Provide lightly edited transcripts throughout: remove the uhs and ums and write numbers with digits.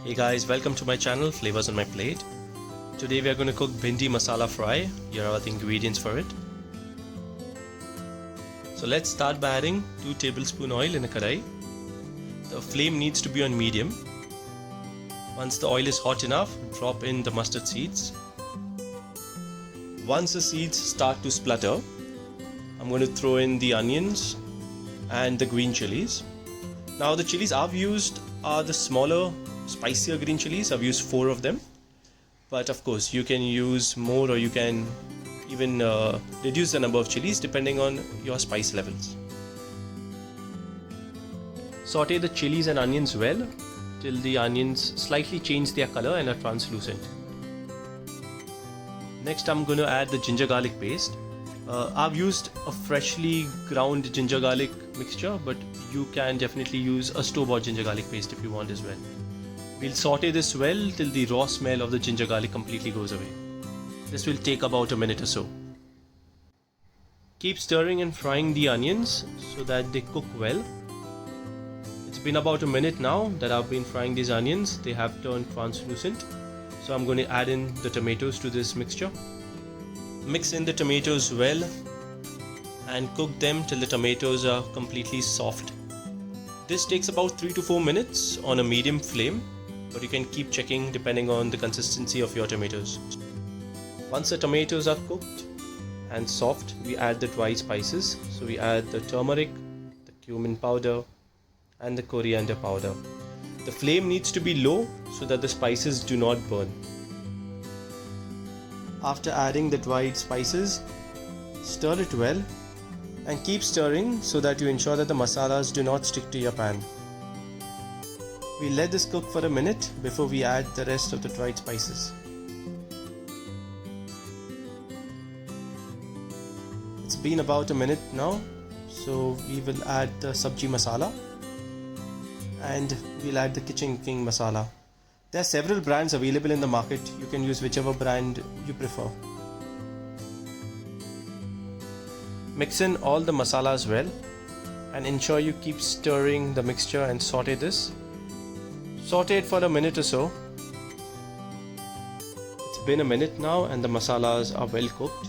Hey guys, welcome to my channel Flavors on My Plate. Today we are going to cook bhindi masala fry. Here are the ingredients for it. So let's start by adding 2 tablespoon oil in a kadai. The flame needs to be on medium. Once the oil is hot enough, drop in the mustard seeds. Once the seeds start to splutter, I'm going to throw in the onions and the green chilies. Now the chilies I've used are the smaller, spicier green chilies. I've used 4 of them. But of course you can use more, or you can even reduce the number of chilies depending on your spice levels. Saute the chilies and onions well till the onions slightly change their color and are translucent. Next I'm going to add the ginger garlic paste. I've used a freshly ground ginger garlic mixture, but you can definitely use a store-bought ginger garlic paste if you want as well. We'll saute this well till the raw smell of the ginger garlic completely goes away. This will take about a minute or so. Keep stirring and frying the onions so that they cook well. It's been about a minute now that I've been frying these onions. They have turned translucent. So I'm going to add in the tomatoes to this mixture. Mix in the tomatoes well and cook them till the tomatoes are completely soft. This takes about 3 to 4 minutes on a medium flame, but you can keep checking depending on the consistency of your tomatoes. Once the tomatoes are cooked and soft, we add the dry spices. So we add the turmeric, the cumin powder and the coriander powder. The flame needs to be low so that the spices do not burn. After adding the dried spices, stir it well and keep stirring so that you ensure that the masalas do not stick to your pan. We let this cook for a minute before we add the rest of the dried spices. It's been about a minute now, so we will add the sabji masala and we'll add the kitchen king masala. There are several brands available in the market. You can use whichever brand you prefer. Mix in all the masalas well and ensure you keep stirring the mixture and saute this. Saute it for a minute or so. It's been a minute now and the masalas are well cooked.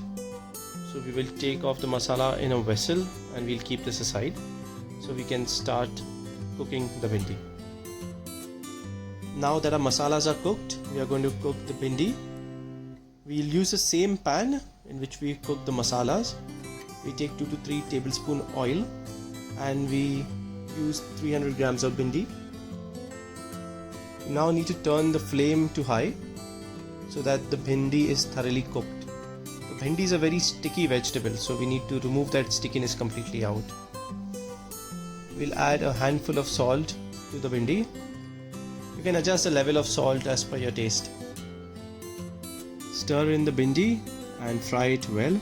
So we will take off the masala in a vessel and we'll keep this aside so we can start cooking the bhindi. Now that our masalas are cooked, we are going to cook the bhindi. We'll use the same pan in which we cook the masalas. We take 2 to 3 tablespoon oil and we use 300 grams of bhindi. We now need to turn the flame to high so that the bhindi is thoroughly cooked. The bhindi is a very sticky vegetable, so we need to remove that stickiness completely out. We'll add a handful of salt to the bhindi. You can adjust the level of salt as per your taste. Stir in the bhindi and fry it well.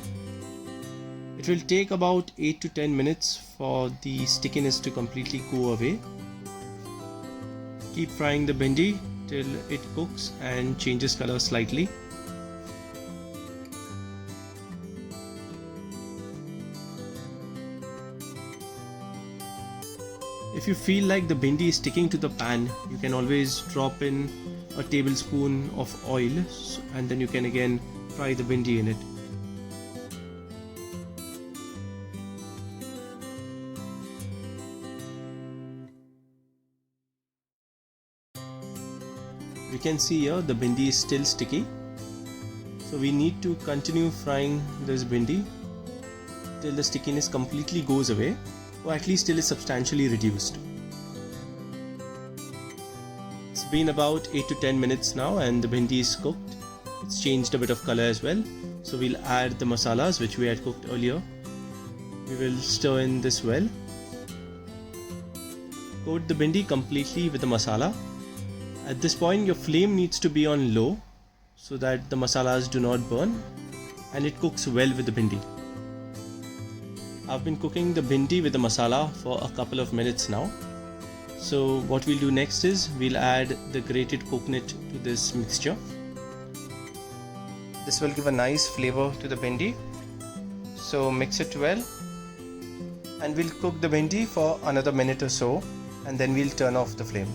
It will take about 8 to 10 minutes for the stickiness to completely go away. Keep frying the bhindi till it cooks and changes color slightly. If you feel like the bhindi is sticking to the pan, you can always drop in a tablespoon of oil and then you can again fry the bhindi in it. We can see here the bhindi is still sticky. So we need to continue frying this bhindi till the stickiness completely goes away, or at least till it's substantially reduced. It's been about 8 to 10 minutes now and the bhindi is cooked. It's changed a bit of color as well. So we'll add the masalas which we had cooked earlier. We will stir in this well. Coat the bhindi completely with the masala. At this point your flame needs to be on low so that the masalas do not burn and it cooks well with the bhindi. I've been cooking the bhindi with the masala for a couple of minutes now. So what we'll do next is we'll add the grated coconut to this mixture. This will give a nice flavor to the bhindi. So mix it well and we'll cook the bhindi for another minute or so and then we'll turn off the flame.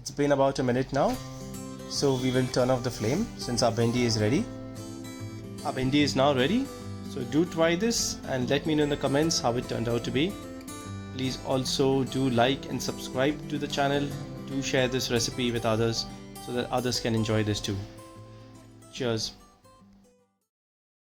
It's been about a minute now, so we will turn off the flame since our bhendi is ready. Our bhendi is now ready, so do try this and let me know in the comments how it turned out to be. Please also do like and subscribe to the channel. Do share this recipe with others so that others can enjoy this too. Cheers.